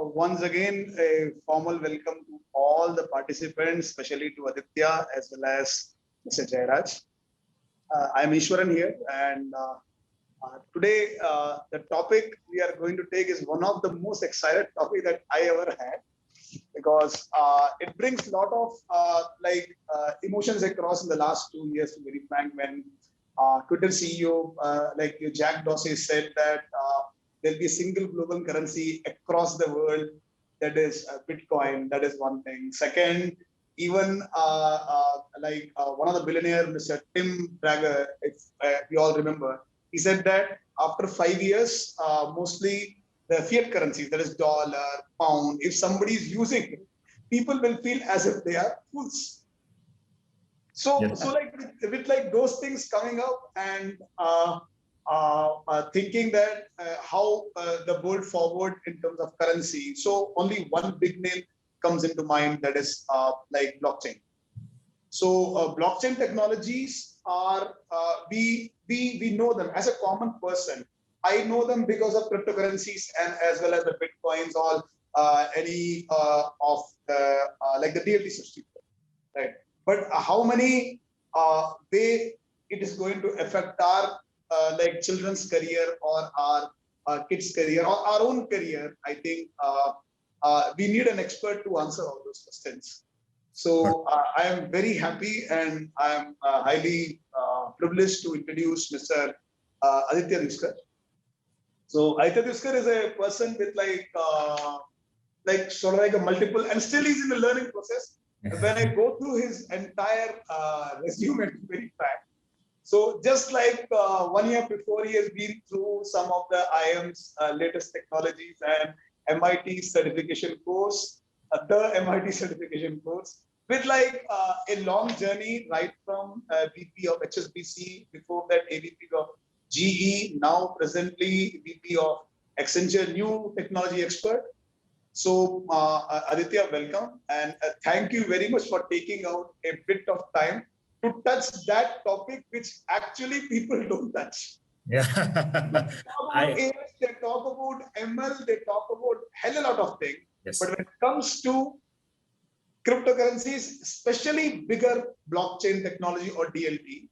Once again, a formal welcome to all the participants, especially to Aditya as well as Mr. Jairaj. I'm Ishwaran here, and today the topic we are going to take is one of the most excited topic that I ever had because it brings a lot of emotions across in the last 2 years. To be very frank, when Twitter CEO Jack Dorsey said that there'll be a single global currency across the world, that is Bitcoin. That is one thing. Second, even one of the billionaire, Mr. Tim Drager, if we all remember, he said that after 5 years, mostly the fiat currencies, that is dollar, pound, if somebody is using it, people will feel as if they are fools. So, Yeah. with those things coming up and thinking that how the world forward in terms of currency. So only one big name comes into mind, that is blockchain. So blockchain technologies are we know them as a common person. I know them because of cryptocurrencies and as well as the bitcoins, all any of the like the DLT system, right? But how many way it is going to affect our children's career or our kids' career or our own career? I think we need an expert to answer all those questions. So I am very happy and I am highly privileged to introduce Mr. Aditya Duskar. So Aditya Duskar is a person with sort of like a multiple, and still he's in the learning process. When I go through his entire resume, to be very frank. So just like 1 year before, he has been through some of the IIM's latest technologies and MIT certification course, the MIT certification course, with a long journey right from VP of HSBC, before that AVP of GE, now presently VP of Accenture, new technology expert. So Aditya, welcome, and thank you very much for taking out a bit of time to touch that topic which actually people don't touch. Yeah. AI, they talk about ML, they talk about hell a lot of things. Yes. But when it comes to cryptocurrencies, especially bigger blockchain technology or DLT,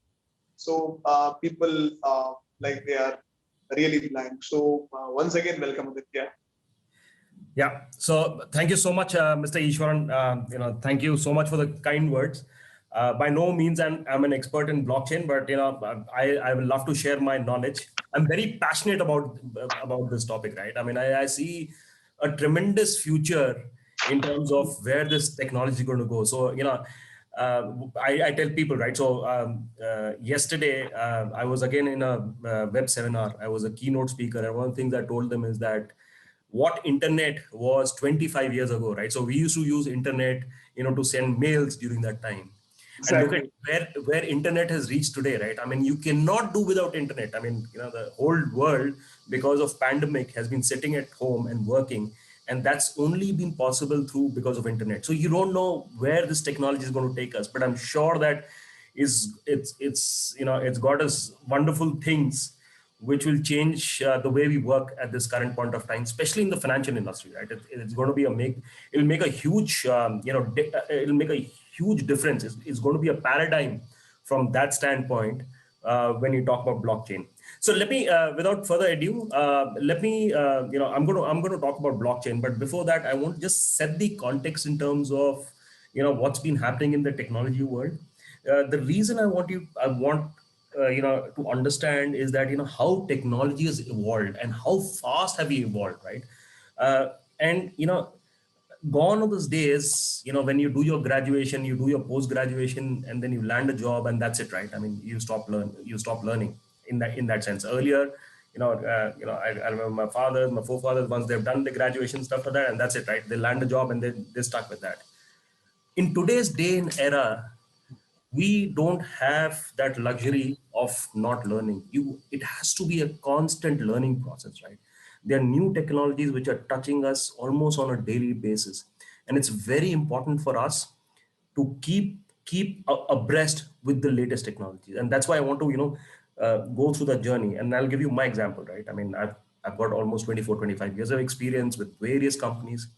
so people they are really blank. So once again, welcome, Aditya. Yeah. So thank you so much, Mr. Ishwaran. Thank you so much for the kind words. By no means I'm an expert in blockchain, but I will love to share my knowledge. I'm very passionate about this topic, right? I mean, I see a tremendous future in terms of where this technology is going to go. So I tell people, right? So yesterday I was again in a web seminar. I was a keynote speaker, and one of the things I told them is that what internet was 25 years ago, right? So we used to use internet, to send mails during that time. Exactly. And look at where internet has reached today, right? I mean, you cannot do without internet. I mean, the whole world, because of pandemic, has been sitting at home and working, and that's only been possible because of internet. So you don't know where this technology is going to take us, but I'm sure that it's got us wonderful things which will change the way we work at this current point of time, especially in the financial industry, right? It's going to be it'll make a huge, it'll make a huge difference. It's going to be a paradigm from that standpoint when you talk about blockchain. So let me, without further ado, I'm going to talk about blockchain. But before that, I want to just set the context in terms of, what's been happening in the technology world. The reason I want to understand is that how technology has evolved and how fast have we evolved, right? And gone are those days when you do your graduation, you do your post graduation, and then you land a job and that's it, right? I mean, you stop learning in that sense. Earlier, I remember my forefathers, once they've done the graduation stuff for that, and that's it, right? They land a job and they're stuck with that. In today's day and era, we don't have that luxury of not learning. It has to be a constant learning process, right? There are new technologies which are touching us almost on a daily basis, and it's very important for us to keep abreast with the latest technologies. And that's why I want to go through the journey, and I'll give you my example, right? I mean, I've got almost 24, 25 years of experience with various companies,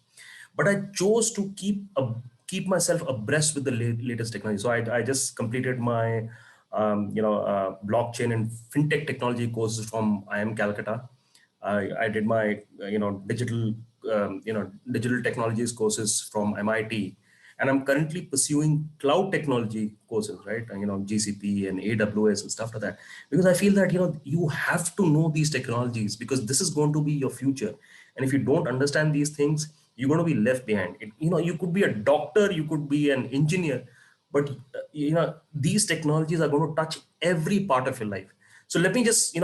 but I chose to keep myself abreast with the latest technology. So I just completed my blockchain and fintech technology courses from IIM Calcutta. I did my digital technologies courses from MIT, and I'm currently pursuing cloud technology courses, right? GCP and AWS and stuff like that, because I feel that you have to know these technologies, because this is going to be your future. And if you don't understand these things, you're going to be left behind. You could be a doctor, you could be an engineer, but these technologies are going to touch every part of your life. So let me just,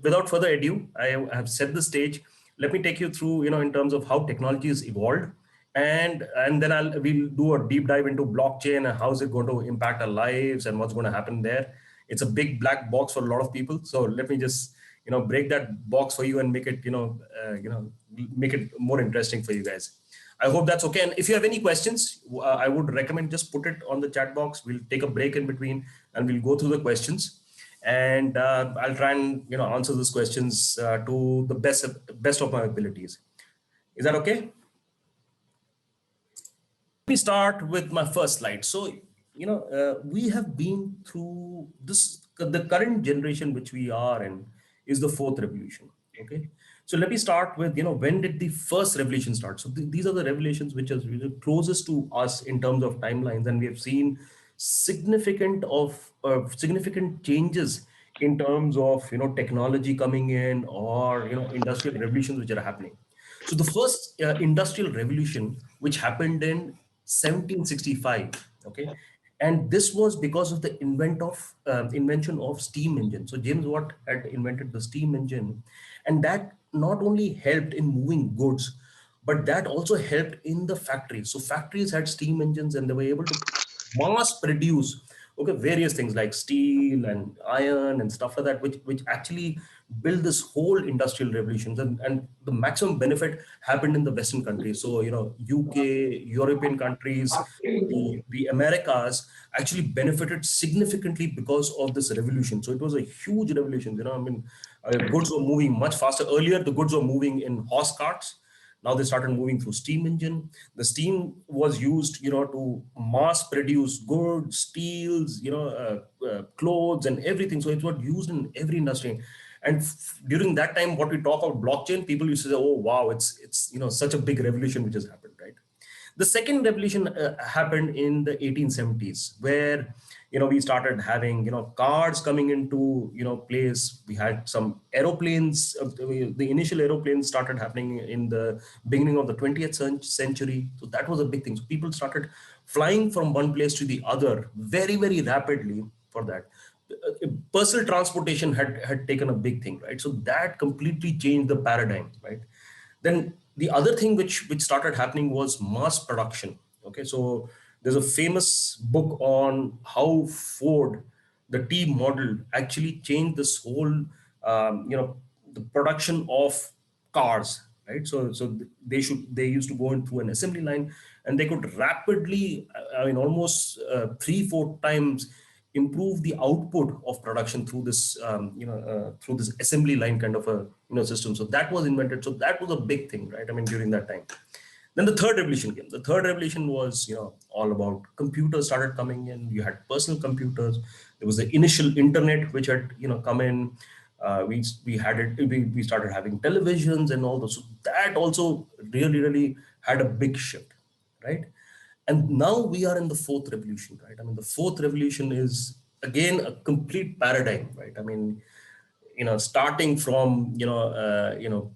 without further ado, I have set the stage. Let me take you through, in terms of how technology has evolved, and then we'll do a deep dive into blockchain and how is it going to impact our lives and what's going to happen there. It's a big black box for a lot of people. So let me just, break that box for you and make it, make it more interesting for you guys. I hope that's okay. And if you have any questions, I would recommend just put it on the chat box. We'll take a break in between and we'll go through the questions. And I'll try and answer those questions to the best of my abilities. Is that okay? Let me start with my first slide. So we have been through this. The current generation which we are in is the fourth revolution. Okay. So let me start with, when did the first revolution start? So these are the revolutions which are closest to us in terms of timelines, and we have seen significant changes in terms of technology coming in, or industrial revolutions which are happening. So the first industrial revolution, which happened in 1765, okay, and this was because of the invention of steam engine. So James Watt had invented the steam engine, and that not only helped in moving goods, but that also helped in the factories. So factories had steam engines, and they were able to mass produce, okay, various things like steel and iron and stuff like that, which actually build this whole industrial revolutions, and the maximum benefit happened in the Western countries. So UK, European countries, the Americas actually benefited significantly because of this revolution. So it was a huge revolution. I mean, goods were moving much faster. Earlier the goods were moving in horse carts. Now they started moving through steam engine. The steam was used, to mass produce goods, steels, clothes and everything. So it was used in every industry. And during that time, what we talk about blockchain, people used to say, "Oh, wow, it's such a big revolution which has happened," right? The second revolution happened in the 1870s, where we started having cars coming into place. We had some aeroplanes. The initial aeroplanes started happening in the beginning of the 20th century. So that was a big thing. So people started flying from one place to the other very, very rapidly. For that, personal transportation had taken a big thing, right? So that completely changed the paradigm, right? Then the other thing which started happening was mass production. Okay, so there's a famous book on how Ford, the T model, actually changed this whole the production of cars, right? So they used to go into an assembly line, and they could rapidly, I mean, almost 3-4 times improve the output of production through this through this assembly line kind of a system. So that was invented. So that was a big thing, right? I mean, during that time. Then the third revolution came. The third revolution was all about computers started coming in. You had personal computers. There was the initial internet which had come in. We had it. We started having televisions and all those. So that also really had a big shift, right? And now we are in the fourth revolution, right? I mean, the fourth revolution is again a complete paradigm, right? I mean, starting from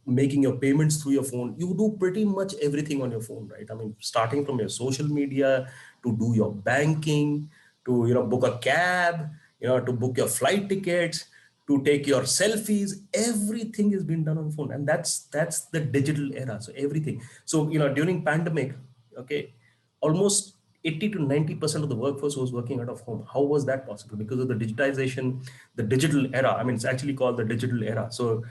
making your payments through your phone. You do pretty much everything on your phone, right? I mean, starting from your social media to do your banking, to book a cab, to book your flight tickets, to take your selfies. Everything is being done on phone, and that's the digital era. So everything. So during pandemic, okay, almost 80 to 90% of the workforce was working out of home. How was that possible? Because of the digitization, the digital era. I mean, it's actually called the digital era. So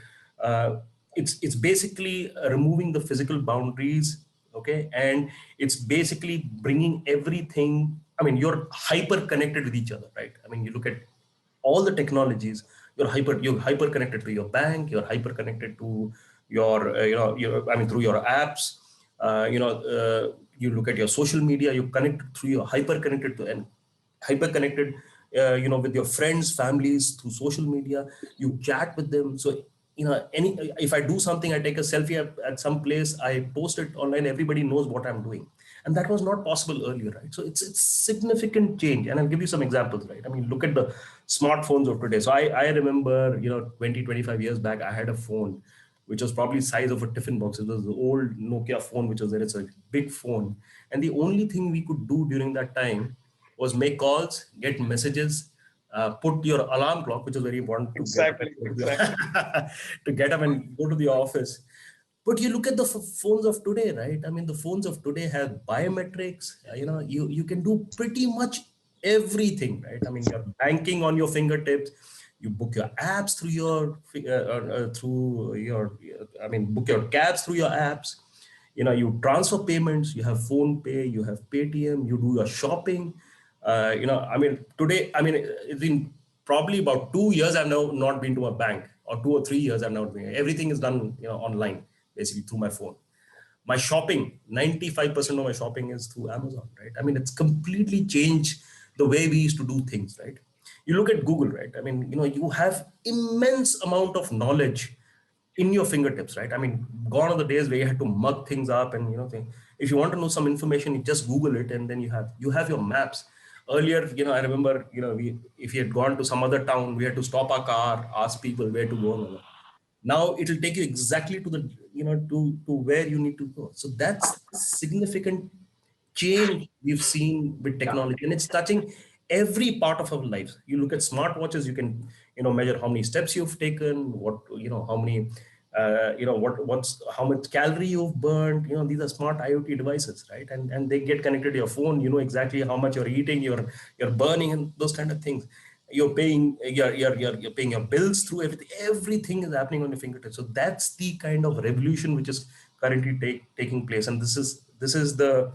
it's basically removing the physical boundaries, okay, and it's basically bringing everything. I mean, you're hyper connected with each other, right? I mean, you look at all the technologies. You're hyper connected to your bank. You're hyper connected to your, through your apps, you look at your social media, you connect through your hyper connected, with your friends, families through social media, you chat with them. So, if I do something, I take a selfie at some place, I post it online, everybody knows what I'm doing. And that was not possible earlier, right? So it's significant change. And I'll give you some examples, right? I mean, look at the smartphones of today. So I remember, 20, 25 years back, I had a phone which was probably size of a tiffin box. It was the old Nokia phone, which was there. It's a big phone. And the only thing we could do during that time was make calls, get messages, put your alarm clock, which is very important to get up Exactly, exactly. to get up and go to the office. But you look at the phones of today, right? I mean, the phones of today have biometrics. You can do pretty much everything, right? I mean, you're banking on your fingertips. You book your apps through book your cabs through your apps. You transfer payments. You have phone pay. You have Paytm. You do your shopping. Today, it's been probably about 2 years I've now not been to a bank, or 2 or 3 years I've not been. Everything is done, online, basically through my phone. My shopping, 95% of my shopping is through Amazon, right? I mean, it's completely changed the way we used to do things, right? You look at Google, right? I mean, you have immense amount of knowledge in your fingertips, right? I mean, gone are the days where you had to mug things up and if you want to know some information, you just Google it, and then you have your maps. Earlier, I remember, if you had gone to some other town, we had to stop our car, ask people where to go. Now it'll take you exactly to the to where you need to go. So that's significant change we've seen with technology, and it's touching every part of our lives. You look at smartwatches, you can measure how many steps you've taken, what how many what's how much calorie you've burned. These are smart IoT devices, right? And they get connected to your phone. You know exactly how much you're eating, you're burning, and those kind of things. You're paying your bills through everything is happening on your fingertips. So that's the kind of revolution which is currently taking place. And this is the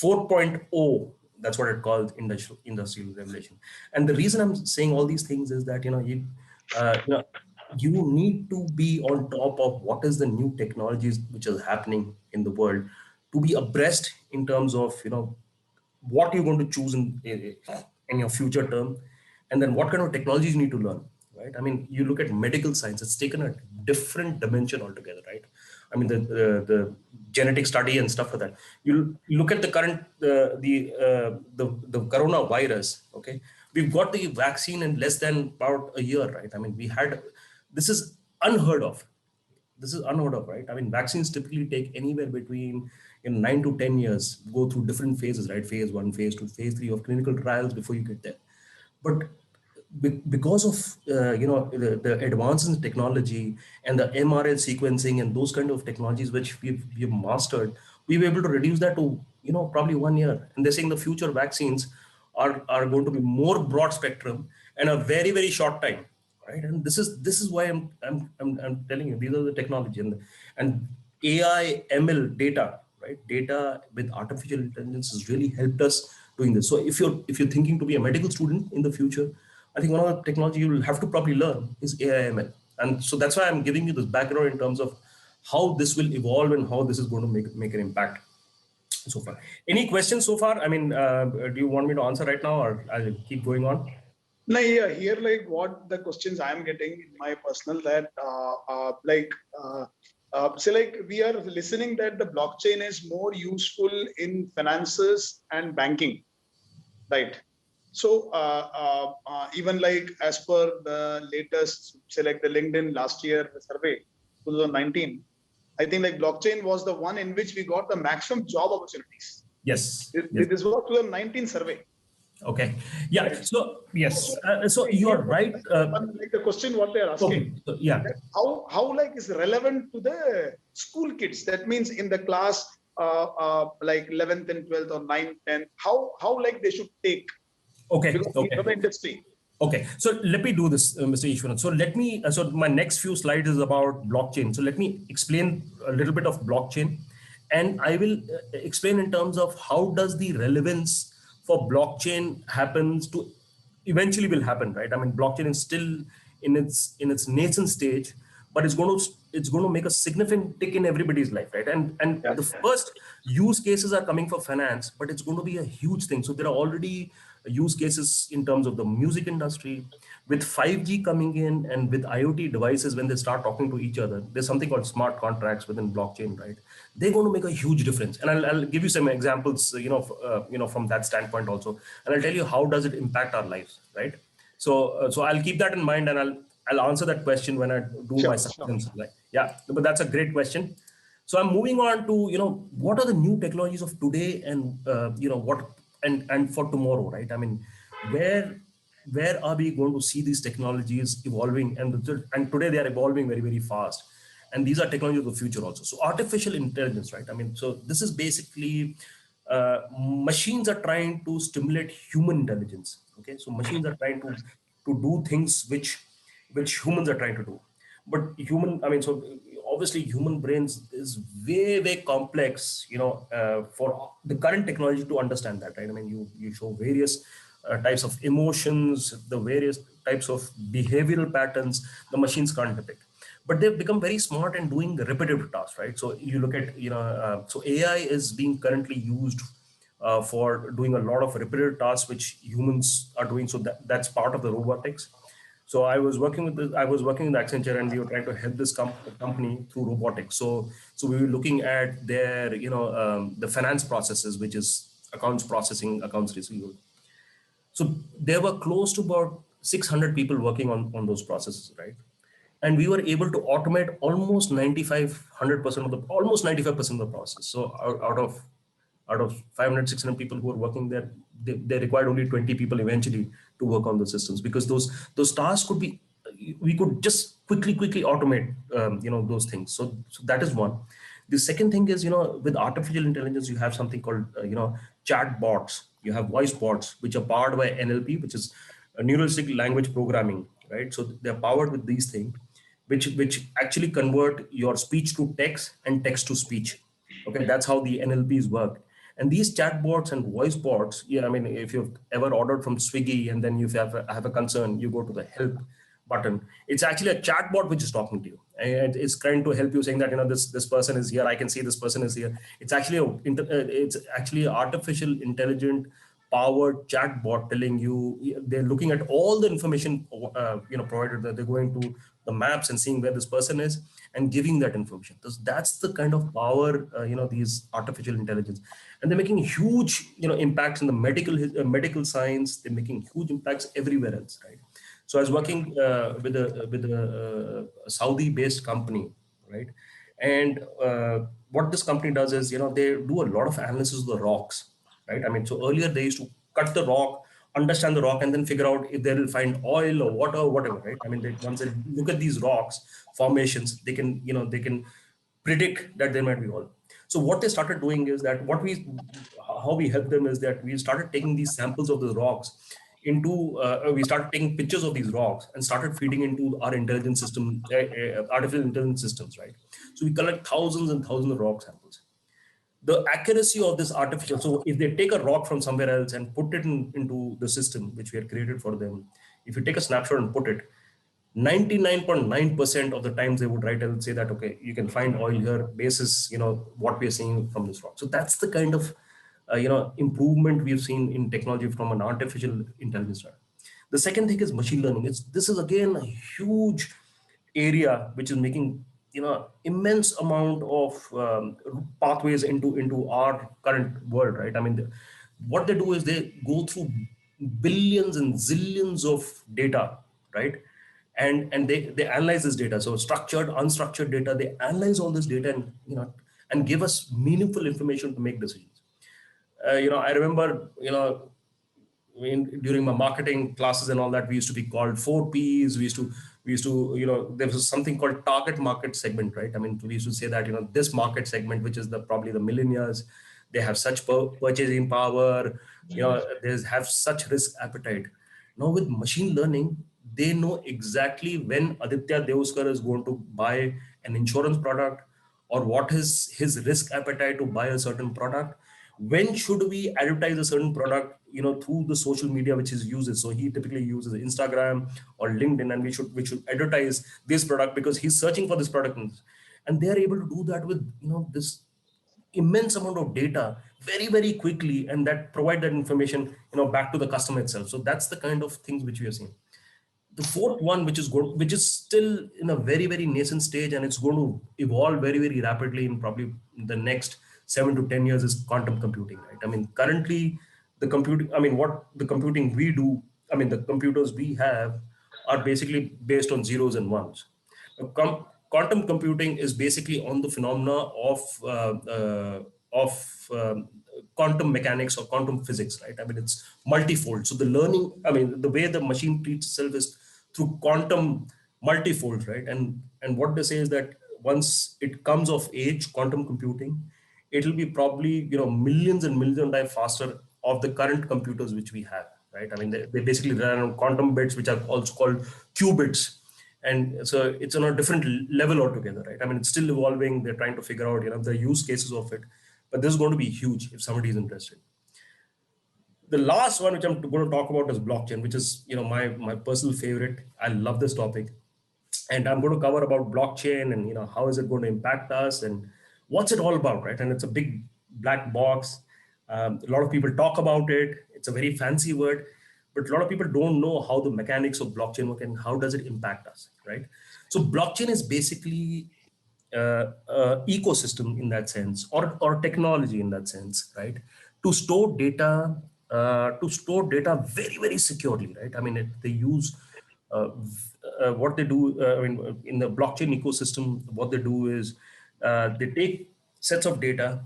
4.0. That's what it calls industrial revolution. And the reason I'm saying all these things is that uh, you know you need to be on top of what is the new technologies which is happening in the world, to be abreast in terms of what you're going to choose in your future term, and then what kind of technologies you need to learn, right? I mean, you look at medical science, it's taken a different dimension altogether, right? I mean, the genetic study and stuff like that. You look at the current the coronavirus. Okay, we've got the vaccine in less than about a year, right? I mean, this is unheard of. This is unheard of, right? I mean, vaccines typically take anywhere between 9 to 10 years, go through different phases, right? Phase one, phase two, phase three of clinical trials before you get there. But because of the advances in technology and the mRNA sequencing and those kind of technologies which we've mastered, we were able to reduce that to probably 1 year. And they're saying the future vaccines are going to be more broad spectrum and a very very short time, right? And this is why I'm telling you, these are the technology, and AI ML data, right? Data with artificial intelligence has really helped us doing this. So if you're thinking to be a medical student in the future, I think one of the technology you will have to probably learn is AI ML. And so that's why I'm giving you this background in terms of how this will evolve and how this is going to make an impact so far. Any questions so far? I mean, do you want me to answer right now, or I'll keep going on? No, yeah, here like what the questions I'm getting in my personal that say like we are listening that the blockchain is more useful in finances and banking, right? So even like as per the latest, say like the LinkedIn last year survey, 2019, I think like blockchain was the one in which we got the maximum job opportunities. Yes. Yes. This was 2019 survey. Okay. Yeah. Right. So yes. So Here, you're right. like the question what they are Okay. asking, So, yeah. that how like is relevant to the school kids? That means in the class like 11th and 12th or 9th, 10th, how like they should take, Okay. because we Okay. have the industry. Okay, so let me do this, Mr. Ishwaran. So my next few slides is about blockchain. So let me explain a little bit of blockchain, and I will explain in terms of how does the relevance for blockchain happens to eventually will happen, right? I mean, blockchain is still in its nascent stage, but it's going to make a significant tick in everybody's life, right? And Yeah. the first use cases are coming for finance, but it's going to be a huge thing. So there are already use cases in terms of the music industry with 5G coming in, and with IoT devices. When they start talking to each other, there's something called smart contracts within blockchain, right? They're going to make a huge difference. And I'll give you some examples, from that standpoint also, and I'll tell you how does it impact our lives, right? So I'll keep that in mind, and I'll answer that question when I do my Sure. Sure. substance. Like, yeah, but that's a great question. So I'm moving on to, what are the new technologies of today, and what, and for tomorrow, right? I mean, where where are we going to see these technologies evolving? And today they are evolving very, very fast. And these are technologies of the future also. So artificial intelligence, right? I mean, so this is basically machines are trying to stimulate human intelligence. Okay, so machines are trying to do things which humans are trying to do. But so obviously human brains is way, way complex, for the current technology to understand that, right? I mean, you show various types of emotions, the various types of behavioral patterns the machines can't depict. But they've become very smart in doing repetitive tasks, right? So you look at, so AI is being currently used for doing a lot of repetitive tasks which humans are doing. So that's part of the robotics. So I was working with Accenture, and we were trying to help this company through robotics. So we were looking at their, the finance processes, which is accounts processing, accounts receivable. So there were close to about 600 people working on those processes, right? And we were able to automate almost 95% of the almost 95% of the process. So out of 500, 600 people who were working there, they required only 20 people eventually to work on the systems, because those tasks could be, we could just quickly automate, those things. So that is one. The second thing is, with artificial intelligence, you have something called, chat bots. You have voice bots, which are powered by NLP, which is a neuralistic language programming, right? So they're powered with these things, which actually convert your speech to text and text to speech. Okay, that's how the NLPs work. And these chatbots and voice bots, yeah, I mean, if you've ever ordered from Swiggy and then you have a concern, you go to the help button. It's actually a chatbot which is talking to you, and it's trying to help you, saying that, this person is here. I can see this person is here. It's actually artificial intelligent powered chatbot telling you, they're looking at all the information provided, that they're going to the maps and seeing where this person is and giving that information. That's the kind of power, these artificial intelligence. And they're making huge, impacts in the medical science. They're making huge impacts everywhere else, right? So I was working with a Saudi-based company, right? And what this company does is, they do a lot of analysis of the rocks, right? I mean, so earlier they used to cut the rock, understand the rock, and then figure out if they will find oil or water or whatever, right? I mean, once they look at these rocks formations, they can predict that there might be oil. So what they started doing is that how we help them is that we started taking these samples of the rocks we started taking pictures of these rocks and started feeding into our intelligence system, artificial intelligence systems, right? So we collect thousands and thousands of rock samples. The accuracy of this artificial, so if they take a rock from somewhere else and put it into the system which we had created for them, if you take a snapshot and put it, 99.9% of the times they would write and say that, okay, you can find oil here basis, what we are seeing from this rock. So that's the kind of improvement we've seen in technology from an artificial intelligence side. The second thing is machine learning. This is again a huge area which is making immense amount of pathways into our current world, right? I mean, what they do is they go through billions and zillions of data, right? And they analyze this data, so structured, unstructured data. They analyze all this data, and and give us meaningful information to make decisions. I remember, during my marketing classes and all that, we used to be called 4Ps. We used to, there was something called target market segment, right? I mean, we used to say that, this market segment, which is probably the millennials, they have such purchasing power, they have such risk appetite. Now with machine learning, they know exactly when Aditya Deoskar is going to buy an insurance product, or what is his risk appetite to buy a certain product, When should we advertise a certain product, through the social media which is uses. So he typically uses Instagram or LinkedIn, and we should advertise this product because he's searching for this product. And they are able to do that with, this immense amount of data very, very quickly, and that provide that information, back to the customer itself. So that's the kind of things which we are seeing. The fourth one, which is still in a very, very nascent stage, and it's going to evolve very, very rapidly in probably the next 7 to 10 years, is quantum computing, right? I mean, currently what the computing we do, the computers we have are basically based on zeros and ones. Now, quantum computing is basically on the phenomena of quantum mechanics or quantum physics, right? I mean, it's multifold. So the learning, the way the machine treats itself is through quantum multifold, right? And what they say is that once it comes of age, quantum computing, it'll be probably millions and millions of times faster of the current computers which we have, right? I mean, they basically run on quantum bits, which are also called qubits. And so it's on a different level altogether, right? I mean, it's still evolving. They're trying to figure out, the use cases of it, but this is going to be huge if somebody is interested. The last one, which I'm going to talk about, is blockchain, which is, my personal favorite. I love this topic, and I'm going to cover about blockchain and, how is it going to impact us and what's it all about, right? And it's a big black box. A lot of people talk about it. It's a very fancy word, but a lot of people don't know how the mechanics of blockchain work and how does it impact us, right? So blockchain is basically ecosystem in that sense, or technology in that sense, right? To store data, very, very securely, right? I mean, they use what they do. In the blockchain ecosystem, what they do is they take sets of data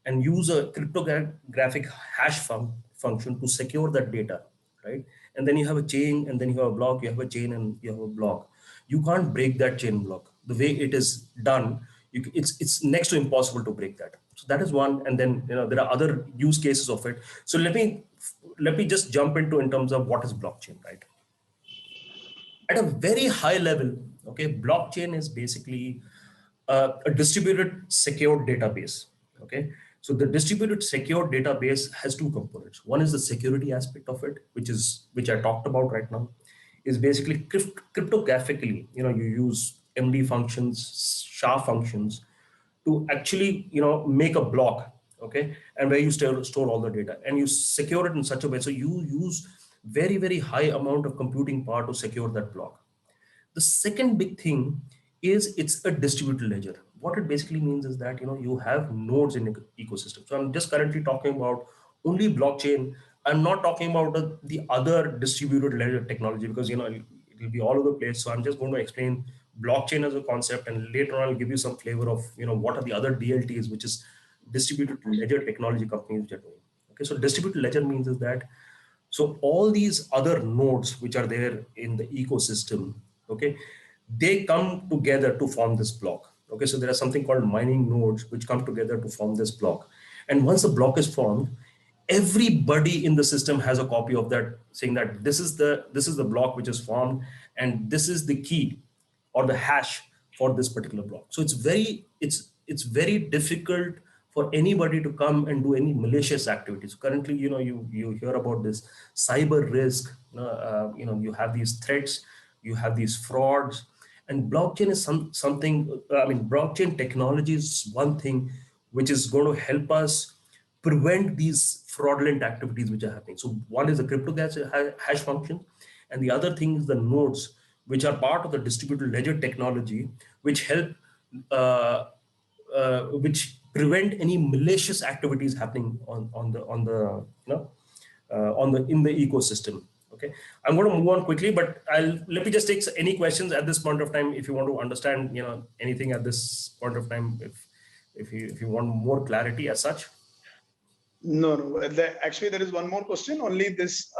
and use a cryptographic hash function to secure that data, right? And then you have a chain, and then you have a block, you have a chain, and you have a block. You can't break that chain block. The way it is done, it's next to impossible to break that. So that is one. And then there are other use cases of it. So let me just jump into in terms of what is blockchain, right? At a very high level, okay, blockchain is basically a distributed secure database. Okay, so the distributed secure database has two components. One is the security aspect of it, which I talked about right now, is basically cryptographically. You use MD functions, SHA functions, to actually make a block, okay, and where you store all the data, and you secure it in such a way. So you use very, very high amount of computing power to secure that block. The second big thing is it's a distributed ledger. What it basically means is that you have nodes in the ecosystem. So I'm just currently talking about only blockchain. I'm not talking about the other distributed ledger technology, because it will be all over the place. So I'm just going to explain blockchain as a concept, and later on I'll give you some flavor of what are the other DLTs, which is distributed ledger technology companies which are doing. Okay, so distributed ledger means is that, so all these other nodes which are there in the ecosystem, okay, they come together to form this block. Okay, so there are something called mining nodes which come together to form this block. And once the block is formed, everybody in the system has a copy of that, saying that this is the block which is formed, and this is the key or the hash for this particular block. So it's very difficult for anybody to come and do any malicious activities. Currently, you hear about this cyber risk. You have these threats, you have these frauds, and blockchain is something. Blockchain technology is one thing which is going to help us prevent these fraudulent activities which are happening. So one is the cryptographic hash function, and the other thing is the nodes, which are part of the distributed ledger technology, which help, which prevent any malicious activities happening in the ecosystem. Okay, I'm going to move on quickly, but let me just take any questions at this point of time. If you want to understand, anything at this point of time, if you want more clarity as such. No, no. Actually, there is one more question. Only this,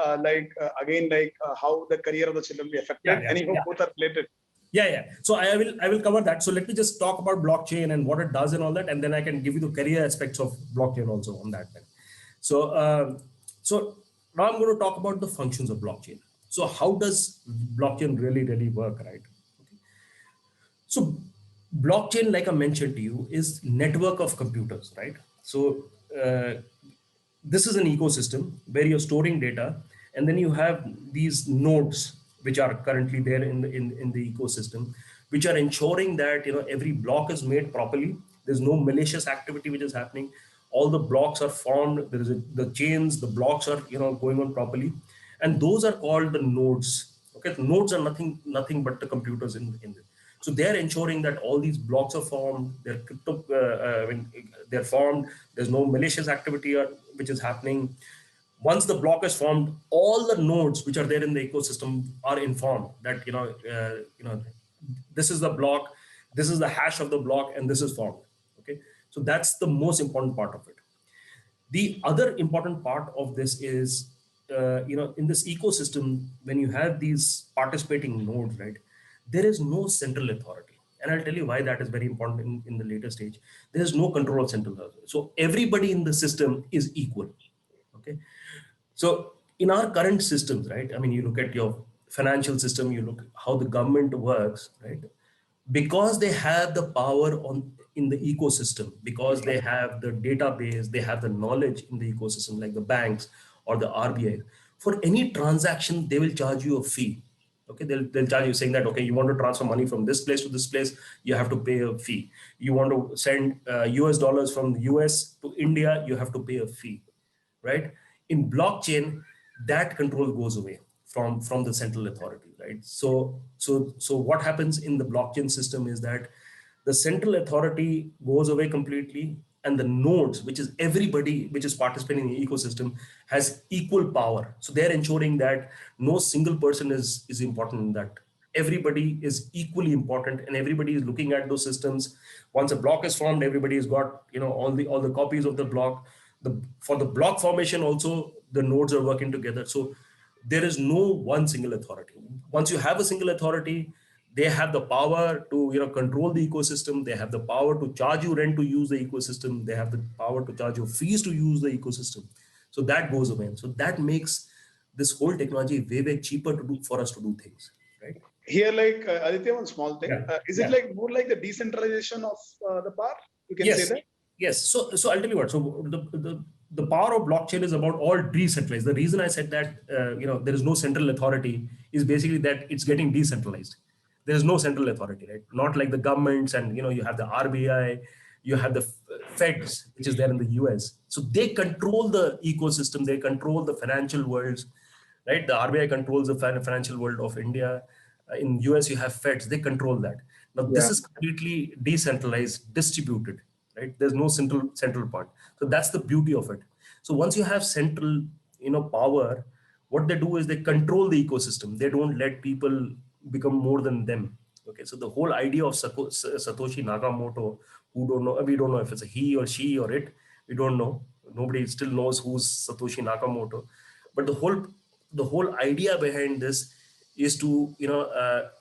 again, how the career of the children be affected. Anyhow, both are related. Yeah. So I will cover that. So let me just talk about blockchain and what it does and all that, and then I can give you the career aspects of blockchain also on that. So now I'm going to talk about the functions of blockchain. So how does blockchain really work, right? Okay. So blockchain, like I mentioned to you, is network of computers, right? So this is an ecosystem where you're storing data, and then you have these nodes which are currently there in the ecosystem, which are ensuring that every block is made properly. There's no malicious activity which is happening. All the blocks are formed. The chains, the blocks are going on properly, and those are called the nodes. Okay, the nodes are nothing but the computers in it. So they're ensuring that all these blocks are formed. They're formed. There's no malicious activity which is happening. Once the block is formed, all the nodes which are there in the ecosystem are informed that this is the block, this is the hash of the block, and this is formed. Okay, so that's the most important part of it. The other important part of this is, in this ecosystem, when you have these participating nodes, right, there is no central authority. And I'll tell you why that is very important in the later stage. There is no control of central authority. So everybody in the system is equal. Okay. So in our current systems, right, I mean, you look at your financial system, you look how the government works, right? Because they have the power on in the ecosystem, because they have the database, they have the knowledge in the ecosystem, like the banks or the RBI. For any transaction, they will charge you a fee. Okay, they'll charge you saying that, okay, you want to transfer money from this place to this place, you have to pay a fee. You want to send US dollars from the US to India, you have to pay a fee, right? In blockchain, that control goes away from the central authority, right? So what happens in the blockchain system is that the central authority goes away completely, and the nodes, which is everybody which is participating in the ecosystem, has equal power. So they're ensuring that no single person is important in that. Everybody is equally important, and everybody is looking at those systems. Once a block is formed, everybody has got all the copies of the block. For the block formation also, the nodes are working together. So there is no one single authority. Once you have a single authority, they have the power to control the ecosystem. They have the power to charge you rent to use the ecosystem. They have the power to charge you fees to use the ecosystem. So that goes away. So that makes this whole technology way cheaper to do for us to do things, right? Here, like Aditya, one small thing. Yeah. Is it like more like the decentralization of the power? You can say Yes. that. Yes. So I'll tell you what. So the power of blockchain is about all decentralized. The reason I said that there is no central authority is basically that it's getting decentralized. There is no central authority, right? Not like the governments, and you have the RBI, you have the Feds, which is there in the US. So they control the ecosystem. They control the financial worlds, right? The RBI controls the financial world of India. In US, you have Feds. They control that. Now this Yeah. is completely decentralized, distributed, right? There's no central part. So that's the beauty of it. So once you have central, power, what they do is they control the ecosystem. They don't let people become more than them. Okay, so the whole idea of Satoshi Nakamoto, we don't know if it's a he or she or it. We don't know. Nobody still knows who's Satoshi Nakamoto. But the whole idea behind this is to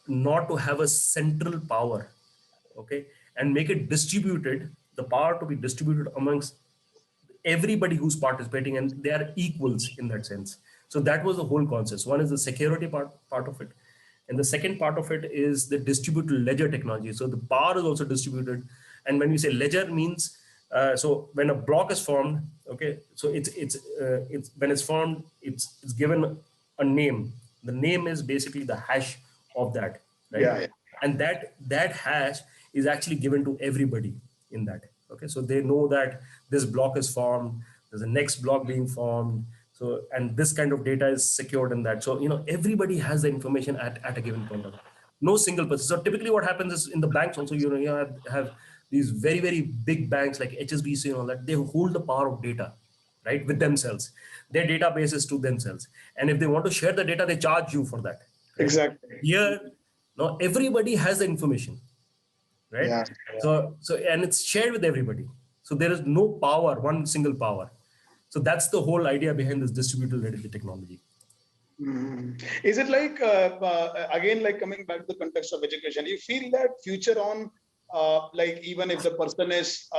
not to have a central power, okay, and make it distributed, the power to be distributed amongst everybody who's participating, and they are equals in that sense. So that was the whole concept. One is the security part of it, and the second part of it is the distributed ledger technology. So the power is also distributed. And when we say ledger means, so when a block is formed, okay, so it's when it's formed, it's given a name. The name is basically the hash of that, right? Yeah. And that hash is actually given to everybody in that. Okay, so they know that this block is formed, there's a next block being formed. So, and this kind of data is secured in that. So everybody has the information at a given point of time. No single person. So typically what happens is in the banks also, you have these very big banks like HSBC and all that. They hold the power of data, right, with themselves. Their database is to themselves, and if they want to share the data, they charge you for that, right? Exactly. Here, now everybody has the information, right? Yeah. So and it's shared with everybody. So there is no power, one single power. So that's the whole idea behind this distributed ledger technology. Is it like again, like coming back to the context of education, you feel that future on like even if the person is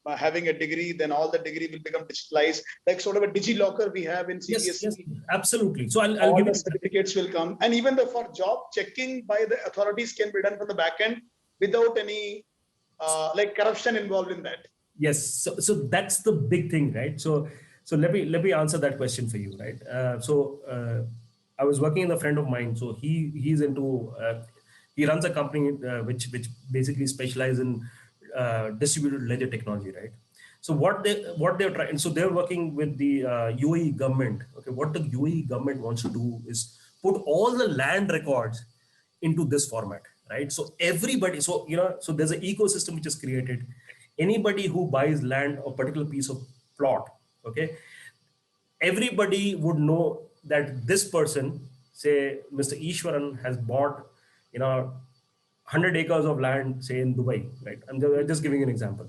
having a degree, then all the degree will become digitalized, like sort of a DigiLocker we have in CBSE. Yes, absolutely. So I'll All give the you certificates will come, and even for job checking by the authorities can be done from the back end without any like corruption involved in that. Yes, so that's the big thing, right? So So let me answer that question for you, right? I was working with a friend of mine. So he's into he runs a company which basically specializes in distributed ledger technology, right? So what they're trying, so they're working with the UAE government. Okay, what the UAE government wants to do is put all the land records into this format, right? So everybody, so there's an ecosystem which is created. Anybody who buys land or particular piece of plot, okay, everybody would know that this person, say Mr. Ishwaran, has bought, 100 acres of land, say in Dubai, right? I'm just giving you an example.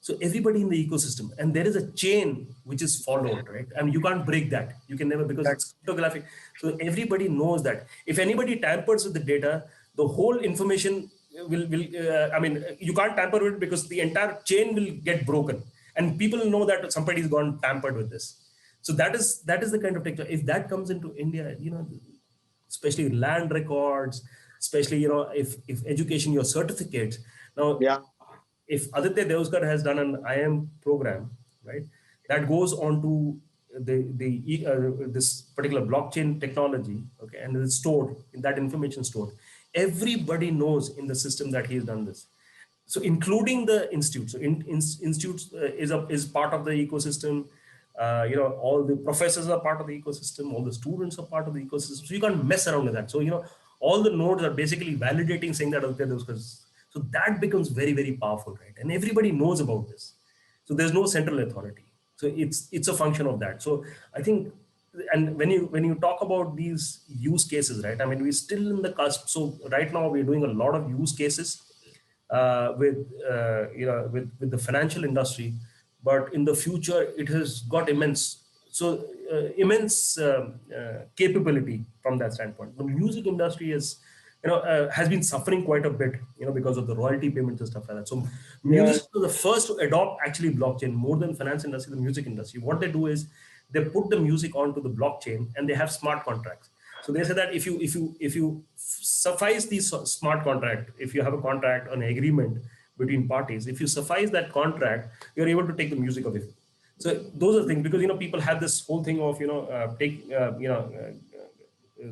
So everybody in the ecosystem, and there is a chain which is followed, right? I mean, you can't break that. You can never, because it's cryptographic. So everybody knows that. If anybody tampers with the data, the whole information I mean, you can't tamper with it because the entire chain will get broken, and people know that somebody's gone tampered with this. So that is the kind of technology. If that comes into India, especially land records, especially if education, your certificates. Now, Yeah. if Aditya Deoskar has done an IIM program, right, that goes on to this particular blockchain technology, okay, and it's stored in that information stored. Everybody knows in the system that he has done this. So including the institute. So institutes is part of the ecosystem. All the professors are part of the ecosystem. All the students are part of the ecosystem. So you can't mess around with that. So all the nodes are basically validating, saying that okay, so that becomes very, very powerful, right? And everybody knows about this. So there's no central authority. So it's a function of that. So I think, and when you talk about these use cases, right? I mean, we're still in the cusp. So right now we're doing a lot of use cases with the financial industry, but in the future it has got immense capability from that standpoint. The music industry has been suffering quite a bit, because of the royalty payments and stuff like that. So music was the first to adopt actually blockchain more than finance industry. The music industry, what they do is they put the music onto the blockchain and they have smart contracts. So they say that if you suffice the smart contract, if you have a contract, an agreement between parties, if you suffice that contract, you're able to take the music away. So those are things, because people have this whole thing of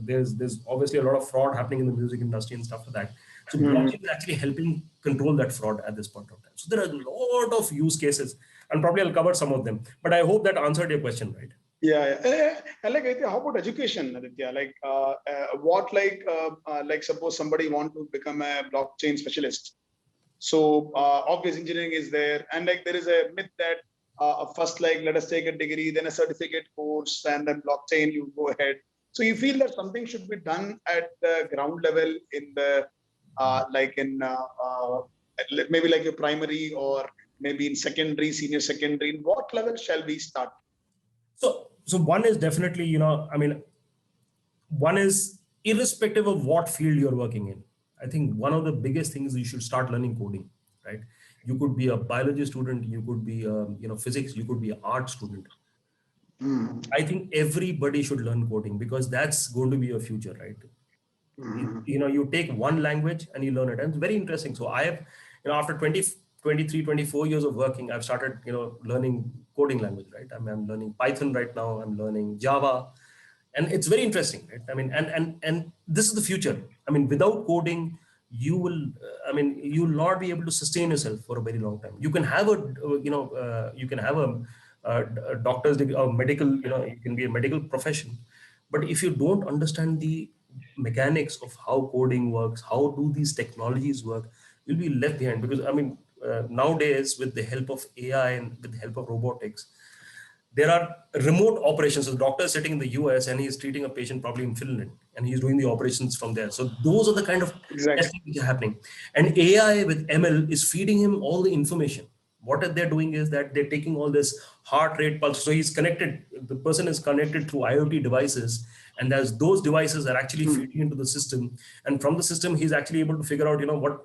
there's obviously a lot of fraud happening in the music industry and stuff like that. So blockchain is actually helping control that fraud at this point of time. So there are a lot of use cases, and probably I'll cover some of them. But I hope that answered your question, right? Yeah. And like, Aditya, how about education, Aditya? Like, like suppose somebody want to become a blockchain specialist. So obvious engineering is there, and like there is a myth that first, like, let us take a degree, then a certificate course, and then blockchain, you go ahead. So you feel that something should be done at the ground level in the maybe like your primary, or maybe in secondary, senior secondary. In what level shall we start? So one is definitely, I mean, one is irrespective of what field you're working in. I think one of the biggest things is you should start learning coding, right? You could be a biology student, you could be, physics, you could be an art student. I think everybody should learn coding, because that's going to be your future, right? You take one language and you learn it, and it's very interesting. So I have, after 23, 24 years of working, I've started, learning coding language, right? I'm learning Python right now. I'm learning Java, and it's very interesting, right? I mean, and this is the future. I mean, without coding, you will, you will not be able to sustain yourself for a very long time. You can have a doctor's degree or medical, you can be a medical profession, but if you don't understand the mechanics of how coding works, how do these technologies work, you'll be left behind. Because nowadays, with the help of AI and with the help of robotics, there are remote operations. So the doctor is sitting in the US and he's treating a patient probably in Finland, and he's doing the operations from there. So those are the kind of testing which are happening. And AI with ML is feeding him all the information. What they're doing is that they're taking all this heart rate pulse. So he's connected, the person is connected through IoT devices, and as those devices are actually feeding into the system. And from the system, he's actually able to figure out, what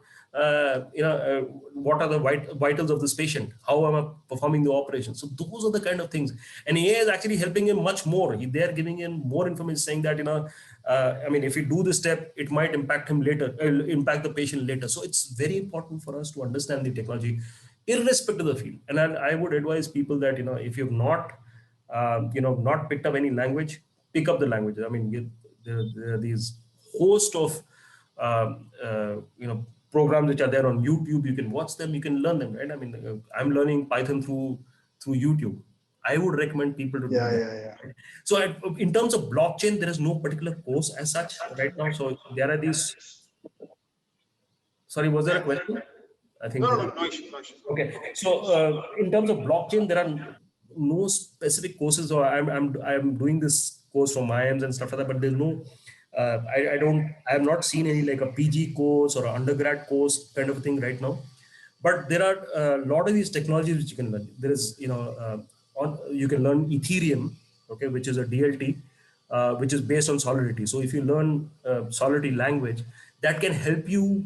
are the vitals of this patient? How am I performing the operation? So those are the kind of things. And AI is actually helping him much more. They're giving him more information, saying that, if you do this step, it might impact him later, impact the patient later. So it's very important for us to understand the technology, irrespective of the field. And I would advise people that, if you've not not picked up any language, pick up the language. I mean, there are these host of programs which are there on YouTube. You can watch them, you can learn them, right? I mean, I'm learning Python through YouTube. I would recommend people to do Yeah, that. yeah, yeah. Right? So in terms of blockchain, there is no particular course as such right now. So there are these. Sorry, was there a question? I think No, there no, is. no, no issues, no issues. Okay, so in terms of blockchain, there are no specific courses, or I'm doing this course from IIMs and stuff like that, but there's no. I have not seen any like a PG course or an undergrad course kind of thing right now, but there are a lot of these technologies which you can learn. There is, you can learn Ethereum, okay, which is a DLT, which is based on Solidity. So if you learn Solidity language, that can help you,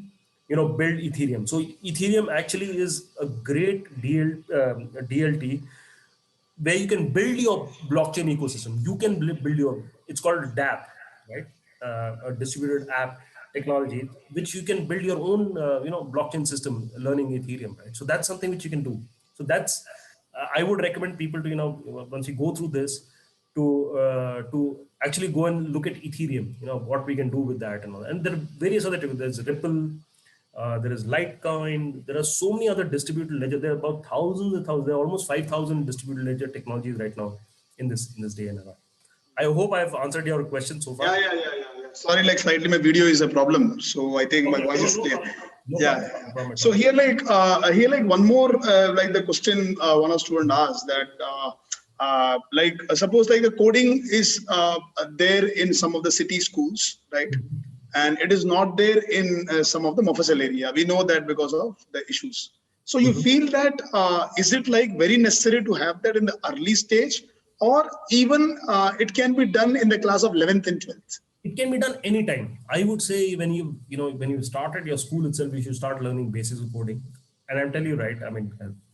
build Ethereum. So Ethereum actually is a great DLT where you can build your blockchain ecosystem. You can build your, it's called DApp, right? A distributed app technology, which you can build your own, blockchain system learning Ethereum, right? So that's something which you can do. So that's, I would recommend people to, once you go through this, to actually go and look at Ethereum, what we can do with that and all. And there are various other, there's Ripple, there is Litecoin. There are so many other distributed ledger. There are about thousands and thousands. There are almost 5,000 distributed ledger technologies right now in this day and era. I hope I have answered your question so far. Yeah. Sorry, like slightly my video is a problem, so I think my voice is clear. No So here, like one more, like the question one of student asked that, suppose like the coding is there in some of the city schools, right? And it is not there in some of the Mofussil area. We know that because of the issues. So you feel that is it like very necessary to have that in the early stage, or even it can be done in the class of 11th and 12th? It can be done anytime. I would say when you started your school itself, you should start learning basics of coding. And I'm telling you, right? I mean,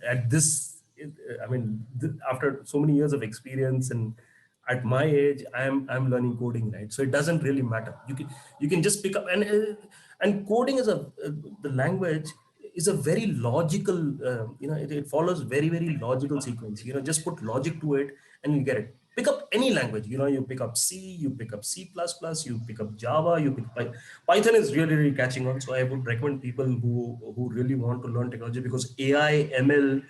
at this, after so many years of experience and at my age, I'm learning coding, right? So it doesn't really matter. You can just pick up, and coding is the language is a very logical, it follows very, very logical sequence. Just put logic to it and you get it. Pick up any language, you pick up C, you pick up C++, you pick up Java, you pick Python is really, really catching on. So I would recommend people who really want to learn technology, because AI, ML,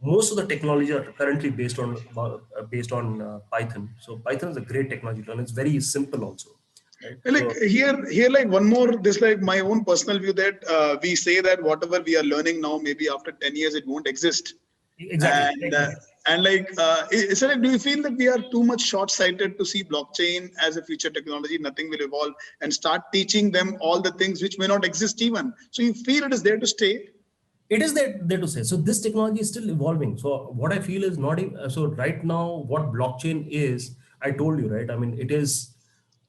most of the technology are currently based on Python. So Python is a great technology to learn. It's very simple also. Right? Like So, here, like one more, this like my own personal view that we say that whatever we are learning now, maybe after 10 years, it won't exist. exactly. And so like, do you feel that we are too much short-sighted to see blockchain as a future technology? Nothing will evolve, and start teaching them all the things which may not exist even. So you feel it is there to stay? It is there to say. So this technology is still evolving. So what I feel is not so right now. What blockchain is, I told you, right? I mean, it is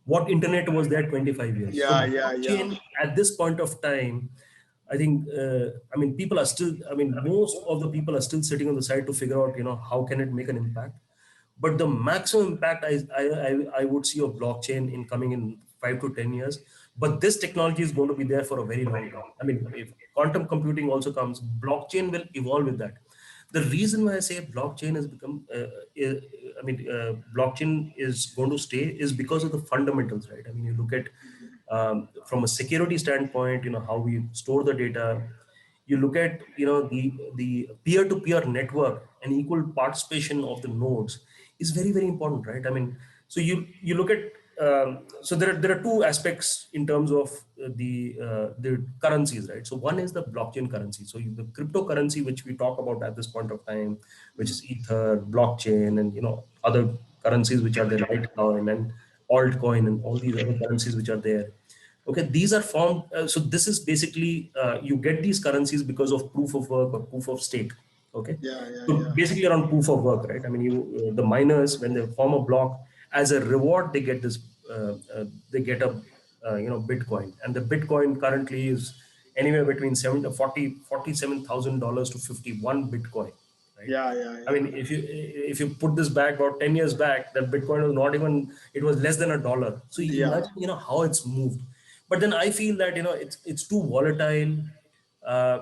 what internet was there 25 years. So Yeah. blockchain at this point of time, I think, I mean, people are still, I mean, most of the people are still sitting on the side to figure out, how can it make an impact. But the maximum impact I would see of blockchain in coming in 5 to 10 years. But this technology is going to be there for a very long time. I mean, if quantum computing also comes, blockchain will evolve with that. The reason why I say blockchain has become, blockchain is going to stay is because of the fundamentals, right? I mean, you look at from a security standpoint, how we store the data. You look at, the peer-to-peer network and equal participation of the nodes is very, very important, right? I mean, so you look at, so there are two aspects in terms of the currencies, right? So one is the blockchain currency. So the cryptocurrency, which we talk about at this point of time, which is Ether, blockchain, and other currencies which are there, Litecoin and altcoin, and all these other currencies which are there. Okay, these are formed. So this is basically you get these currencies because of proof of work or proof of stake. Okay, so basically around proof of work, right? I mean, the miners, when they form a block, as a reward they get this. They get a Bitcoin, and the Bitcoin currently is anywhere between $47,000 to 51 Bitcoin. Right? I mean, if you put this back about 10 years back, that Bitcoin was not even, it was less than $1. So you imagine how it's moved. But then I feel that it's too volatile.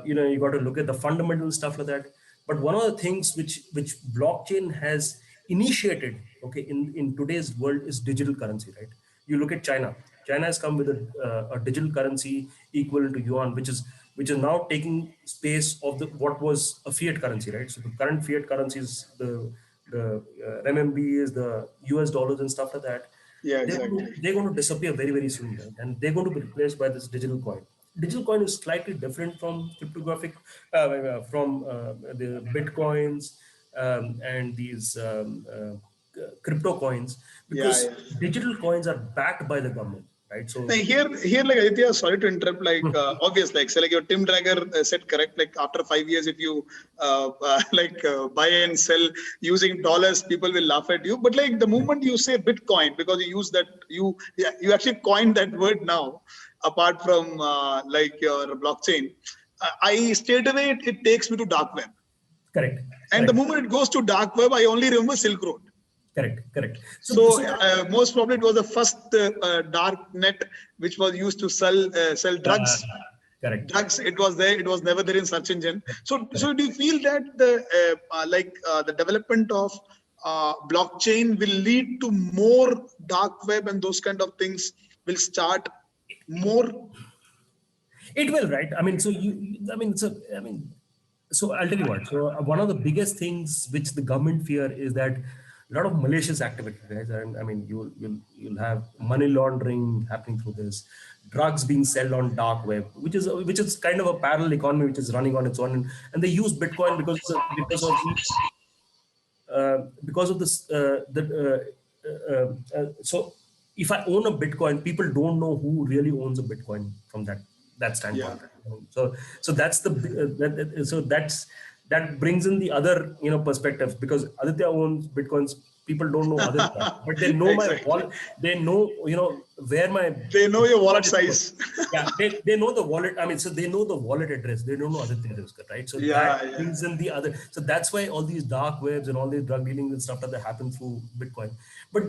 You got to look at the fundamental stuff like that. But one of the things which blockchain has initiated, okay, in today's world is digital currency, right? You look at China. China has come with a digital currency equivalent to yuan, which is now taking space of the what was a fiat currency, right? So the current fiat currency is the renminbi, is the US dollars and stuff like that. Yeah, they're going, exactly. to, they're going to disappear very, very soon, right? And they're going to be replaced by this digital coin. Digital coin is slightly different from cryptographic, from the bitcoins and these crypto coins, Yeah, because yeah. digital coins are backed by the government, right? So, Now here, like Aditya, sorry to interrupt. Like obvious, like say, like your Tim Drager said correct. Like after 5 years, if you buy and sell using dollars, people will laugh at you. But like the moment you say Bitcoin, because you use that, you actually coined that word now. Apart from like your blockchain, I straight away it takes me to dark web. correct, And the correct, moment it goes to dark web, I only remember Silk Road. correct. So, So so most probably it was the first dark net which was used to sell uh, drugs. correct. Drugs, it was there. It was never there in search engine. So Correct. do you feel that the development of blockchain will lead to more dark web and those kind of things will start more? It will, right? I mean, I mean, so I'll tell you what. So one of the biggest things which the government fear is that a lot of malicious activity, guys. And I mean, you'll have money laundering happening through this, drugs being sold on dark web, which is kind of a parallel economy which is running on its own, and they use Bitcoin because of this so if I own a Bitcoin, people don't know who really owns a Bitcoin from that Yeah. standpoint. So that's that brings in the other perspective, because Aditya owns Bitcoins. People don't know Aditya, but they know my Exactly. wallet. They know where my They know your wallet wallet is stored. size. Yeah, they know the wallet. I mean, so they know the wallet address. They don't know Aditya Divkar, right? So that Yeah, yeah. brings in the other. So that's why all these dark webs and all these drug dealing and stuff like that happen through Bitcoin. But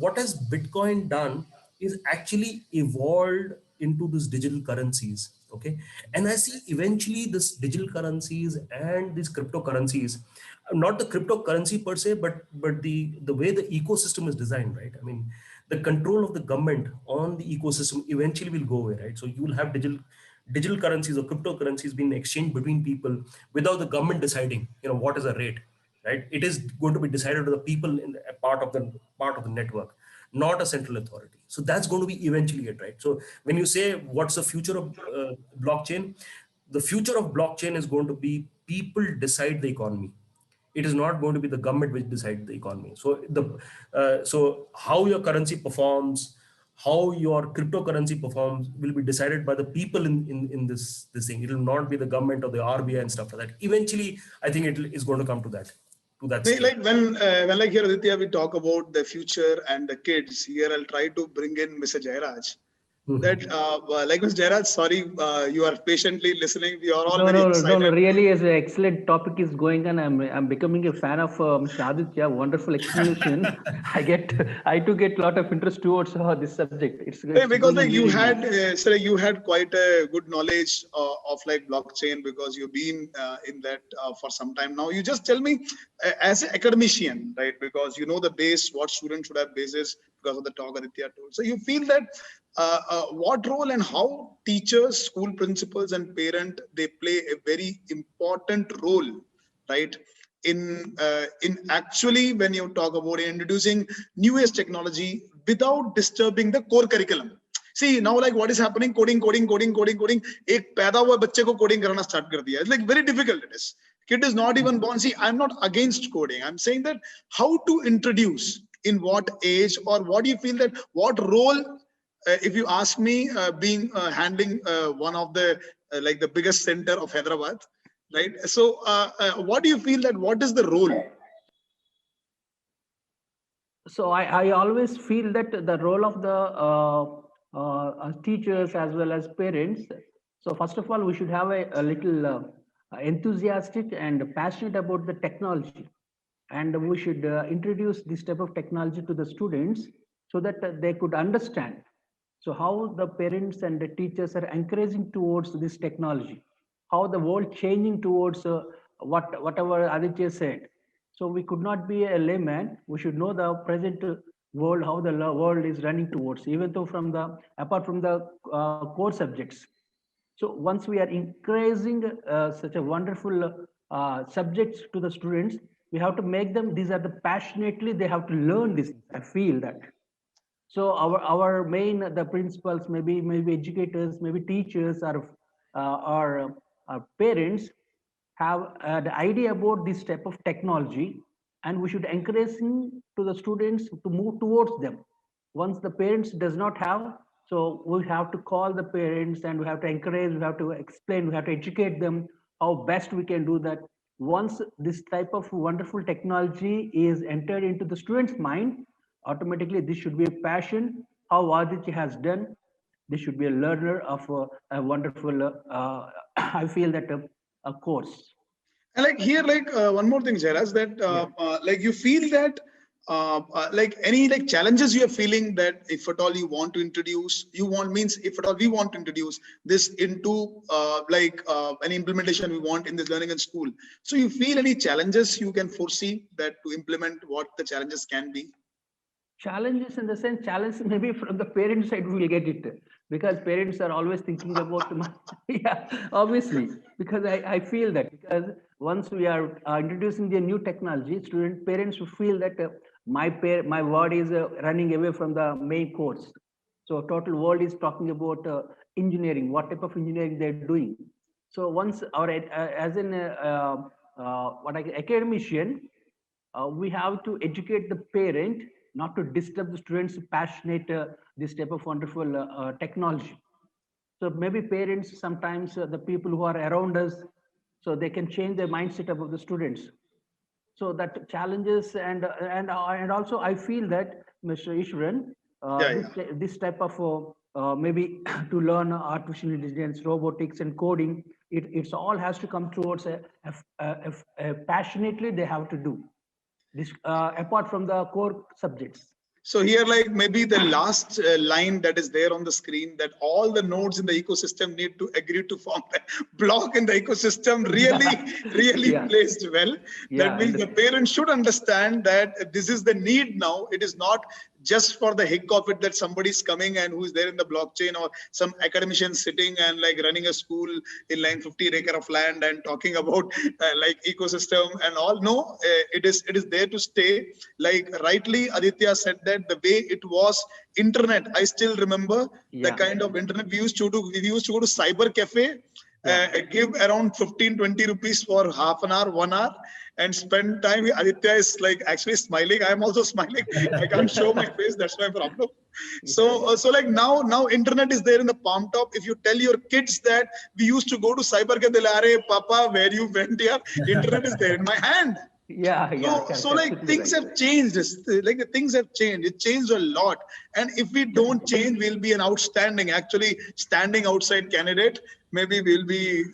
what has Bitcoin done is actually evolved into this digital currencies. Okay, and I see eventually this digital currencies and these cryptocurrencies, not the cryptocurrency per se, but the way the ecosystem is designed, right? I mean, the control of the government on the ecosystem eventually will go away, right? So you will have digital currencies or cryptocurrencies being exchanged between people without the government deciding, what is a rate, right? It is going to be decided by the people in a part of the network, not a central authority. So that's going to be eventually it, right? So when you say what's the future of blockchain, the future of blockchain is going to be people decide the economy. It is not going to be the government which decides the economy. So how your currency performs, how your cryptocurrency performs will be decided by the people in this thing. It will not be the government or the RBI and stuff like that. Eventually, I think it is going to come to that state. Like when like here Aditya, we talk about the future and the kids. Here I'll try to bring in Mr. Jairaj. That like Mr. Jairaj, sorry, you are patiently listening. We are all No, very no, no, no, no. excited. Really, as an excellent topic is going on, I'm becoming a fan of Mr. Aditya. Wonderful explanation. I too get a lot of interest towards this subject. It's Because going like on you really had, nice. you had quite a good knowledge of like blockchain because you've been in that for some time now. You just tell me as an academician, right? Because you know the base, what students should have basis because of the talk Aditya told. So you feel that what role and how teachers, school principals, and parent they play a very important role, right? In actually when you talk about introducing newest technology without disturbing the core curriculum. See now like what is happening, coding एक पैदा हुआ बच्चे को coding कराना start कर दिया. It's like very difficult. It is kid is not even born. See, I'm not against coding. I'm saying that how to introduce, in what age, or what do you feel that what role, if you ask me, being handling one of the like the biggest center of Hyderabad, right? So what do you feel that what is the role? So I always feel that the role of the teachers as well as parents. So first of all, we should have a little enthusiastic and passionate about the technology, and we should introduce this type of technology to the students so that they could understand. So how the parents and the teachers are encouraging towards this technology, how the world changing towards whatever Aditya said. So we could not be a layman. We should know the present world, how the world is running towards, even though apart from the core subjects. So once we are increasing such a wonderful subjects to the students, we have to make them, these are the passionately, they have to learn this. I feel that. So our main, the principals, maybe educators, maybe teachers, or parents have the idea about this type of technology, and we should encourage to the students to move towards them. Once the parents does not have, so we have to call the parents and we have to encourage, we have to explain, we have to educate them how best we can do that. Once this type of wonderful technology is entered into the student's mind, automatically this should be a passion, how Aditya has done. This should be a learner of a wonderful, I feel that a course. And like here, like one more thing, Jairaj, that like you feel that like any like challenges you are feeling that if at all you want to introduce, you want means if at all we want to introduce this into any implementation we want in this learning in school. So you feel any challenges you can foresee that to implement what the challenges can be? Challenges in the sense, challenge maybe from the parent side we will get it, because parents are always thinking about yeah, obviously, because I feel that, because once we are introducing the new technology, student parents will feel that my word is running away from the main course. So total world is talking about engineering, what type of engineering they're doing. So once as an academician, we have to educate the parent not to disturb the students passionate this type of wonderful technology. So maybe parents sometimes the people who are around us, so they can change their mindset about the students. So that challenges, and also I feel that, Mr. Ishwaran, Yeah, this type of maybe to learn artificial intelligence, robotics, and coding, it's all has to come towards a passionately they have to do this apart from the core subjects. So here, like maybe the last line that is there on the screen, that all the nodes in the ecosystem need to agree to form a block in the ecosystem, really Yeah. placed well. Yeah, That means the parents should understand that this is the need now. It is not just for the hick of it that somebody's coming and who's there in the blockchain, or some academician sitting and like running a school in like 50 acre of land and talking about like ecosystem and all. No, it is there to stay. Like rightly Aditya said that the way it was internet, I still remember the kind of internet we used to do. We used to go to cyber cafe, give around 15-20 rupees for half an hour, 1 hour, and spend time. Aditya is like actually smiling. I am also smiling. I can't show my face. That's my problem. So, so like now internet is there in the palm top. If you tell your kids that we used to go to cyber cafe, they'll say, Papa, where you went here? Internet is there in my hand. Yeah. So like things have changed. Like things have changed. It changed a lot. And if we don't change, we'll be an outstanding, actually standing outside candidate. Maybe we'll be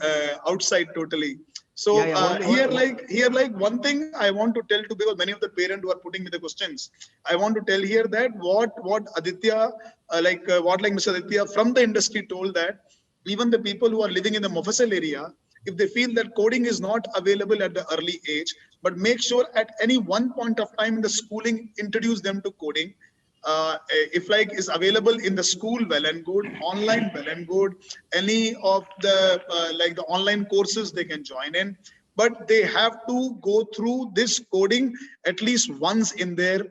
outside totally. So here, like one thing I want to tell to, because many of the parents who are putting me the questions, I want to tell here that what Aditya, what Mr. Aditya from the industry told, that even the people who are living in the Mofassil area, if they feel that coding is not available at the early age, but make sure at any one point of time in the schooling, introduce them to coding. If like is available in the school, well and good, online, well and good, any of the like the online courses they can join in, but they have to go through this coding at least once in their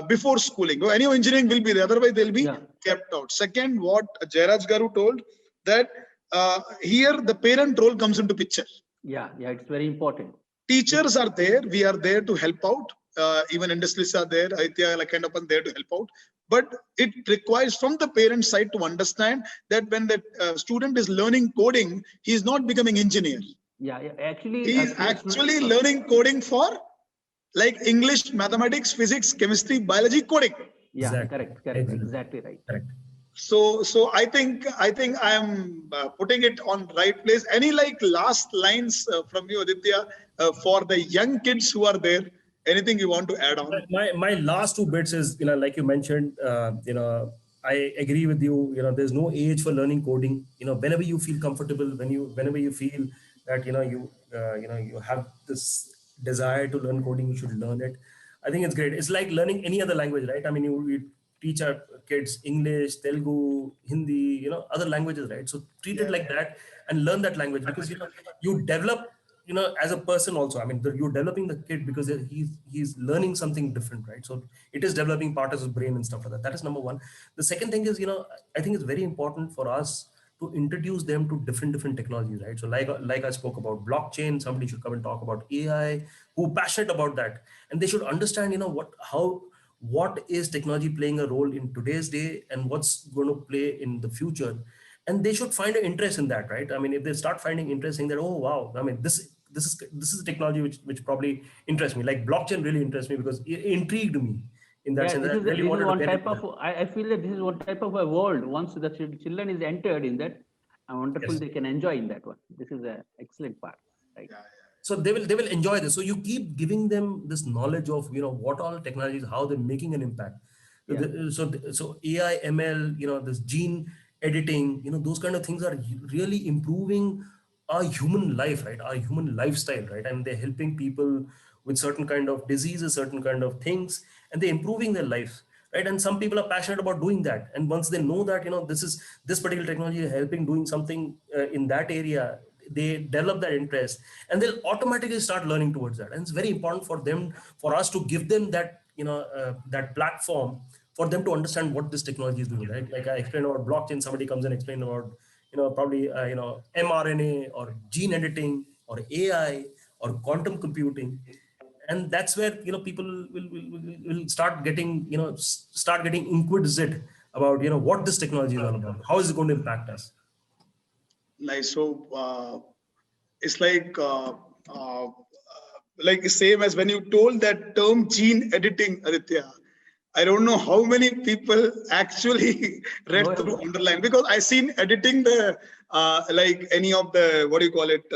before schooling. Any engineering will be there, otherwise they'll be kept out. Second, what Jairaj Garu told, that here the parent role comes into picture. Yeah, it's very important. Teachers are there. We are there to help out. Even industrialists are there. Aditya like kind of there to help out. But it requires from the parent side to understand that when the student is learning coding, he is not becoming engineer. Yeah, actually, he is actually learning coding for like English, mathematics, physics, chemistry, biology, coding. Yeah, exactly. Correct. Exactly right. Correct. So I think I am putting it on right place. Any like last lines from you, Aditya, for the young kids who are there? Anything you want to add on? My last two bits is, like you mentioned, I agree with you. There's no age for learning coding. Whenever you feel comfortable, whenever you feel that you have this desire to learn coding, you should learn it. I think it's great. It's like learning any other language, right? I mean, we teach our kids English, Telugu, Hindi, other languages, right? So treat it like that and learn that language, because you develop, as a person also. I mean, you're developing the kid because he's learning something different, right? So it is developing part of his brain and stuff like that. That is number one. The second thing is, I think it's very important for us to introduce them to different technologies, right? So like I spoke about blockchain, somebody should come and talk about AI, who are passionate about that, and they should understand, what is technology playing a role in today's day and what's going to play in the future, and they should find an interest in that, right? I mean, if they start finding interest in that, oh wow, I mean, this is a technology which probably interests me. Like blockchain really interests me because it intrigued me in that Yeah, sense. this I is, really this is wanted to one get type into of, I feel that this is one type of a world. Once the children is entered in that, wonderful, Yes. they can enjoy in that one. This is an excellent part, right? So they will enjoy this. So you keep giving them this knowledge of what all technologies, how they're making an impact. Yeah. So AI, ML, this gene editing, those kind of things are really improving our human life, right? Our human lifestyle, right? And they're helping people with certain kind of diseases, certain kind of things, and they're improving their lives, right? And some people are passionate about doing that. And once they know that, this particular technology is helping doing something in that area, they develop that interest and they'll automatically start learning towards that. And it's very important for us to give them that, that platform for them to understand what this technology is doing, right? Like I explained about blockchain, somebody comes and explain about, probably, mRNA or gene editing or AI or quantum computing. And that's where, people will start getting, start getting inquisitive about, what this technology is all about. How is it going to impact us? Nice. So it's like same as when you told that term gene editing, Aditya. I don't know how many people actually read through underline, because I seen editing the like any of the, what do you call it,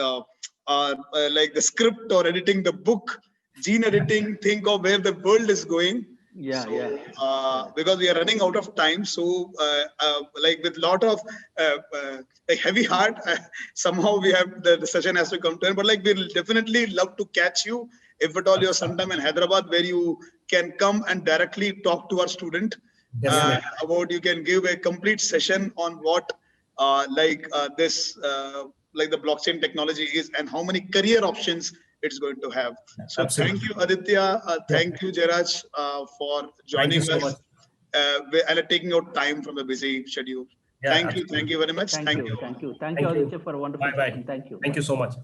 like the script or editing the book. Gene editing, think of where the world is going. Yeah, So, yeah. because we are running out of time, so like with lot of like heavy heart, somehow we have the session has to come to end. But like we'll definitely love to catch you if at all you're sometime in Hyderabad, where you can come and directly talk to our student about. You can give a complete session on what this like the blockchain technology is and how many career options it's going to have. So Absolutely. thank you, Aditya. Thank you, Jairaj, for joining so us much. and taking out time from a busy schedule. Yeah, Thank you very much. Thank you, Thank you. Aditya, for a wonderful Bye bye. session. Thank you. Thank you so much.